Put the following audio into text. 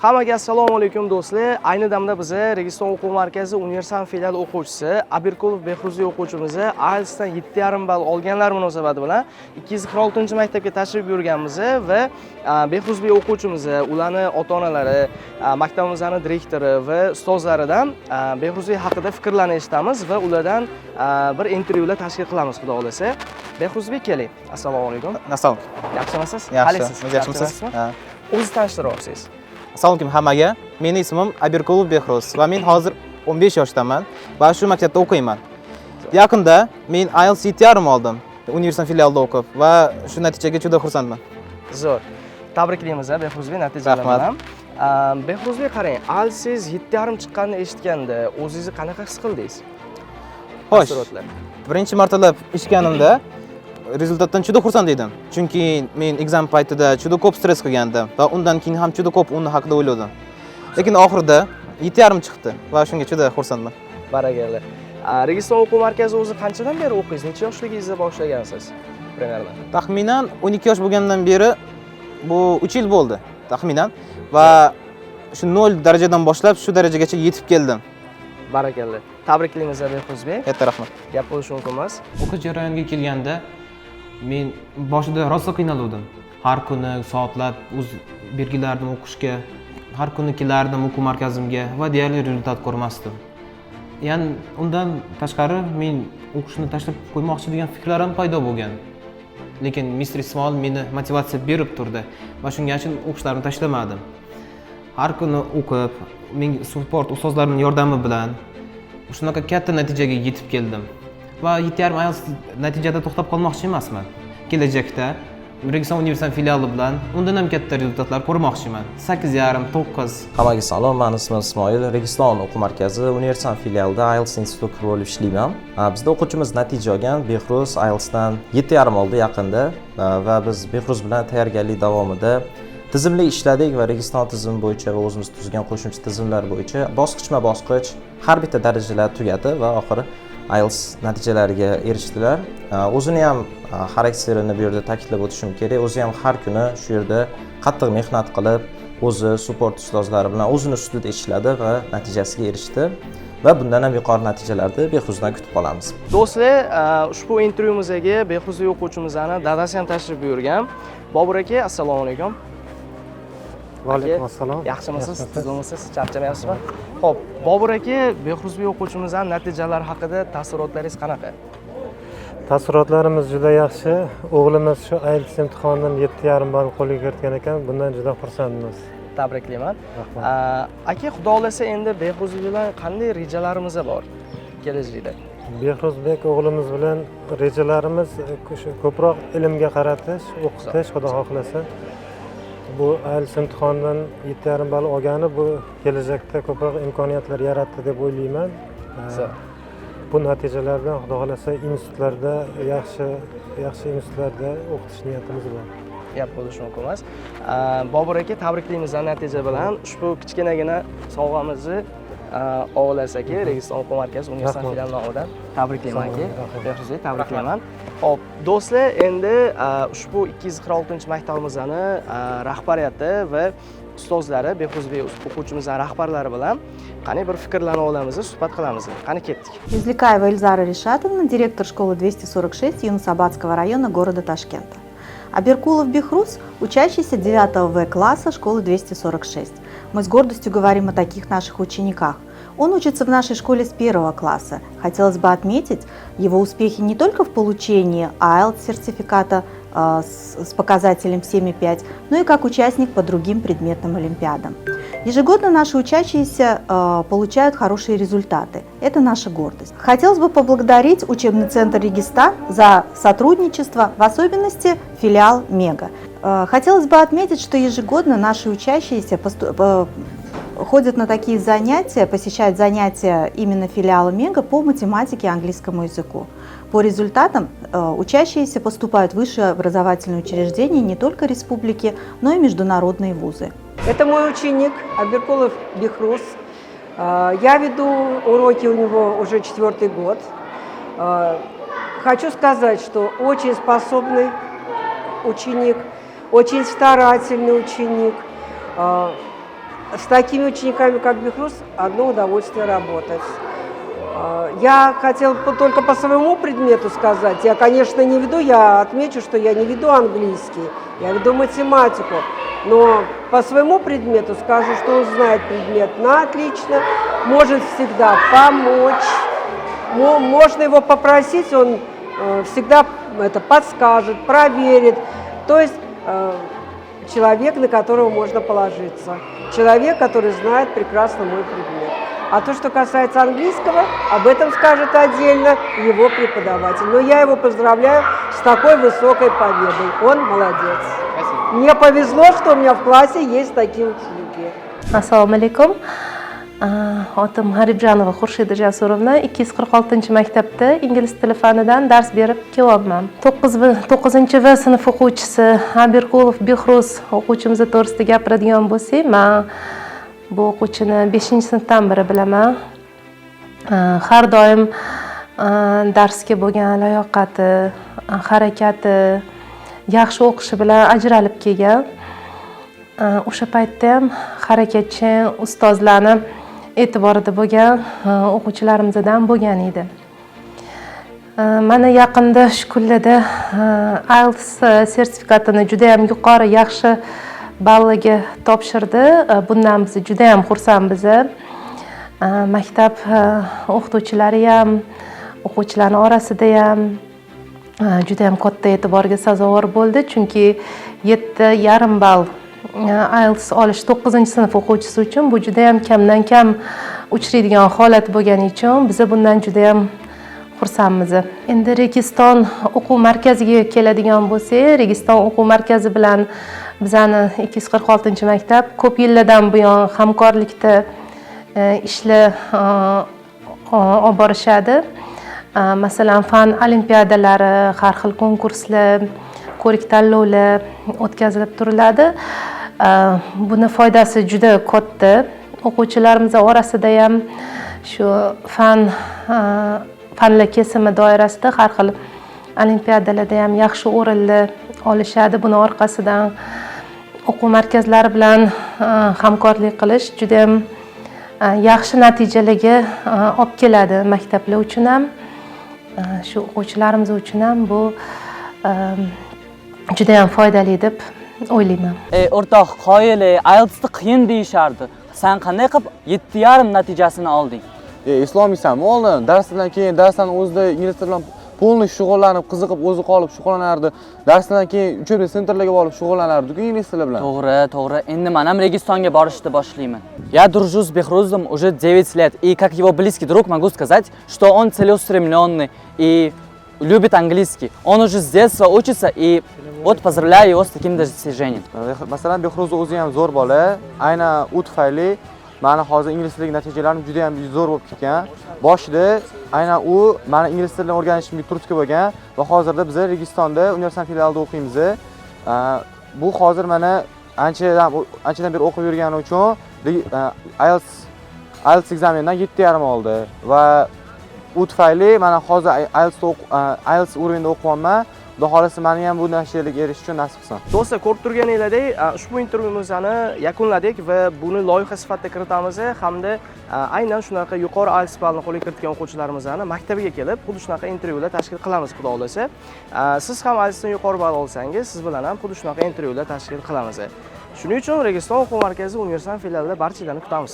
Hammaga assalomu alaykum do'stlar. Ayni damda biz Registon o'quv markazi Universal filial o'quvchisi Abirkulov Behruzli o'quvchimiz IELTS dan 7,5 ball olganlar munosabati bilan 246-maktabga tashrif buyurganmiz va Behruzli o'quvchimiz, ularning ota-onalari, maktabimizning direktori va ustozlaridan Behruzli haqida fikrlarni eshitamiz va ulardan bir intervyular tashkil qilamiz, xudo xolasa. Behruzli keling. Assalomu alaykum. Assalomu. Yaxshimisiz? Yaxshi. Yaxshimisiz? O'zingizni tanishtirib olsangiz. Assalomu alaykum hammaga. Mening ismim Abirkulov Behruz va men hozir 15 yoshdaman va shu maktabda o'qiyman. Yaqinda men IELTS 7,5 oldim. Universal filialda o'qib va shu natijaga juda xursandman. Zo'r. Tabriklaymiz Behruzli natijalar bilan. Behruzli qarang, IELTS 7,5 chiqqanini eshitganda o'zingizni qanaqa his qildingiz? Xo'sh. Birinchi martalab eshitganimda rezultatdan juda xursand edim. Chunki men exam paytida juda ko'p stress qilgandim va undan keyin ham juda ko'p uni haqida o'yladim. Lekin oxirida 7,5 chiqdi va shunga juda xursandman. Barakalla. Registon o'quv markazi o'zi qanchadan beri o'qiysiz? Necha yoshligingizda boshlagansiz? Primерно. Taxminan 12 yosh bo'lgandan beri bu 3 yil bo'ldi, taxminan va shu 0 darajadan boshlab shu darajagacha yetib keldim. Barakalla. Tabriklaymiz Behruzli. Katta rahmat. Gap bo'lishi mumkin emas. O'qish jarayoniga kelganda men boshida rosa qiynaldim. Har kuni soatlab o'z belgilarimni o'qishga, har kuni kelardim o'quv markazimga va deyarli rezultat ko'rmasdim. Ya'ni undan tashqari men o'qishni tashlab qo'ymoqchi degan fikrlarim paydo bo'lgan. Lekin Mr. Ismoil meni motivatsiya berib turdi va shunga uchun o'qishlarimni tashlamadim. Har kuni o'qib, men support ustozlarimning yordami bilan shunaqa katta natijaga yetib keldim. Va 7,5 IELTS natijada to'xtab qolmoqchi emasman. Kelajakda Registon Universal filiali bilan undan ham katta rezultatlar ko'rmoqchiman. 8,5, 9. Hammaga salom, men ismim Ismoil. Registon o'quv markazi Universal filialida IELTS instituti bo'lib ishlayman. Bizda o'quvchimiz natija olgan Behruz IELTS dan 7,5 oldi yaqinda va biz Behruz bilan tayyorgarlik davomida tizimli ishladik va Registon tizimi bo'yicha va o'zimiz tuzgan qo'shimcha tizimlar bo'yicha bosqichma-bosqich har bitta darajalar tugadi va oxiri IELTS natijalariga erishdilar. O'zini ham xarakterini bu yerda ta'kidlab o'tishim kerak. O'zi ham har kuni shu yerda qattiq mehnat qilib, o'zi support ustozlari bilan o'zini ustida ishladi va natijasiga erishdi. Va bundan ham yuqori natijalarni Behruzdan kutib qolamiz. Do'stlar, ushbu intervyumizga Behruzli o'quvchimizning dadasi ham tashrif buyurgan. Bobur aka, assalomu alaykum. Va alaykum assalom. Yaxshimisiz? Tuzimisiz? Charchamayapsizmi? Xo'p, Bobur aka, Behruzli o'quvchimizning natijalari haqida taassurotlaringiz qanaqa? Taassurotlarimiz juda yaxshi. O'g'limiz shu IELTS imtihonidan 7,5 ball qo'lga kiritgan ekan. Bundan juda xursandmiz. Tabriklayman. Rahmat. Aka, xudo xolasa endi Behruzli bilan qanday rejalarimiz bor kelajakda? Behruzbek o'g'limiz bilan rejalarimiz ko'proq ilmga qaratish, o'qitish, xudo xohlasa. Bu IELTS imtihonidan 7,5 ball olgani bu kelajakda ko'proq imkoniyatlar yaratdi deb o'ylayman. Bu natijalardan xudo xolasa institutlarda yaxshi institutlarda o'qitish niyatimiz bor. Gap bo'lishi mumkin emas. Bobur aka, tabriklaymiz natija bilan. Ushbu kichkinagina sovg'amizni olasiz Registon o'quv markazi Universal filiali nomidan tabriklayman aka. Behruzli tabriklayman. Xo'p, do'stlar, endi ushbu 246-maktabimizning rahbariyati va ustozlari, Behruzli o'quvchimizning rahbarlari bilan qani bir fikrlarni olamiz, suhbat qilamiz. Qani ketdik. Изликаева Эльзара Ришатовна, директор школы 246 Юнусабадского района города Ташкента. Абиркулов Бехруз, учащийся 9 В класса школы 246. Мы с гордостью говорим о таких наших учениках. Он учится в нашей школе с 1 класса. Хотелось бы отметить его успехи не только в получении IELTS-сертификата с показателем 7,5, но и как участник по другим предметным олимпиадам. Ежегодно наши учащиеся получают хорошие результаты. Это наша гордость. Хотелось бы поблагодарить учебный центр Регистан за сотрудничество, в особенности филиал Мега. Хотелось бы отметить, что ежегодно наши учащиеся ходят на такие занятия, посещают занятия именно филиала Мега по математике и английскому языку. По результатам учащиеся поступают в высшие образовательные учреждения не только республики, но и международные вузы. Это мой ученик Абиркулов Бехруз. Я веду уроки у него уже 4-й год. Хочу сказать, что очень способный ученик, очень старательный ученик. с такими учениками, как Бехрус, одно удовольствие работать. Я хотела только по своему предмету сказать. Я, конечно, не веду, я отмечу, что я не веду английский, я веду математику. Но по своему предмету скажу, что он знает предмет на отлично, может всегда помочь. Можно его попросить, он всегда это подскажет, проверит. То есть человек, на которого можно положиться. Человек, который знает прекрасно мой предмет. А то, что касается английского, об этом скажет отдельно его преподаватель. Но я его поздравляю с такой высокой победой. Он молодец. Спасибо. Мне повезло, что у меня в классе есть такие ученики. Assalomu alaykum. Otim Haribjanova Xurshida Jasurovna 246 maktabda ingliz tili fanidan dars berib kelyapman. 9-v sinf o'quvchisi Abirkulov Behruz o'quvchimiz to'g'risida gapiradigan bo'lsak, men bu o'quvchini 5-sinfdan beri bilaman. Har doim darsga bo'lgan layoqati, harakati, yaxshi o'qishi bilan ajralib kelgan. O'sha paytda ham harakatchan ustozlarni e'tiborida bo'lgan o'quvchilarimizdan bo'lgan edi. Mana yaqinda shu kunlarda IELTS sertifikatini juda ham yuqori, yaxshi ballaga topshirdi. Bundan biz juda ham xursandmiz. Maktab o'qituvchilari ham, o'quvchilarning orasida ham juda ham katta e'tiborga sazovor bo'ldi, chunki 7,5 ball IELTS olish 9-sinf o'quvchisi uchun bu juda ham kamdan kam uchraydigan holat bo'lgani uchun biz bundan juda ham xursandmiz. Endi Registon o'quv markaziga keladigan bo'lsak, Registon o'quv markazi bilan bizani 246-maktab ko'p yillardan buyon hamkorlikda ishlar olib borishadi. Masalan, fan olimpiadalari, har xil konkurslar, ko'rik tanlovlar o'tkazilib turiladi. Buni foydasi juda katta. O'quvchilarimiz orasida ham shu fanlar kesimi doirasida har xil olimpiadalarda ham yaxshi o'rinlar olishadi. Buni orqasidan o'quv markazlari bilan hamkorlik qilish juda ham yaxshi natijalarga olib keladi. Maktablar uchun ham, shu o'quvchilarimiz uchun ham bu juda ham foydali deb o'ylayman. O'rtoq, qoyil, IELTS'ni qiyin deyishardi. Sen qanday qilib 7,5 natijasini olding? Islomiysanmi oldin? Darsdan o'zida ingliz tili bilan polniy shug'ullanib, qiziqib o'zi qolib shug'ullanardi. Darsdan keyin uchebniy sentrlarga borib shug'ullanardi-ku ingliz tili bilan. To'g'ri. Endi men ham Registonga borishni boshlayman. Я дружу с Бехрузом уже 9 лет, и как его близкий друг могу сказать, что он целеустремленный и любит английский. Он уже с детства учится, и вот поздравляю его с таким достижением. Masalan, Behruz o'zi ham zo'r bola. Aynan u tufayli meni hozir ingliz tiliga natijalarim juda ham zo'r bo'lib ketgan. Boshida aynan u meni ingliz tilini o'rganishimga turtki bo'lgan va hozirda biz Registonda universitet filialida o'qiymiz. Bu hozir mana anchadan beri o'qib yurgani uchun IELTS ekzamenidan 7,5 oldi va u tufayli mana hozir IELTS o'rinda o'qiyapman. Xudo xolasa meni ham bu natijalarga erishish uchun nasib qilsin. Do'stlar, ko'rib turganingizdek, ushbu intervyuimizni yakunladik va buni loyiha sifatida kiritamiz hamda aynan shunaqa yuqori IELTS ballini qo'lga kiritgan o'quvchilarimizni maktabiga kelib, xuddi shunaqa intervyular tashkil qilamiz, xudo xolasa. Siz ham IELTSdan yuqori ball olsangiz, siz bilan ham xuddi shunaqa intervyular tashkil qilamiz. Shuning uchun Registon o'quv markazi universitet filialida barchalarni kutamiz.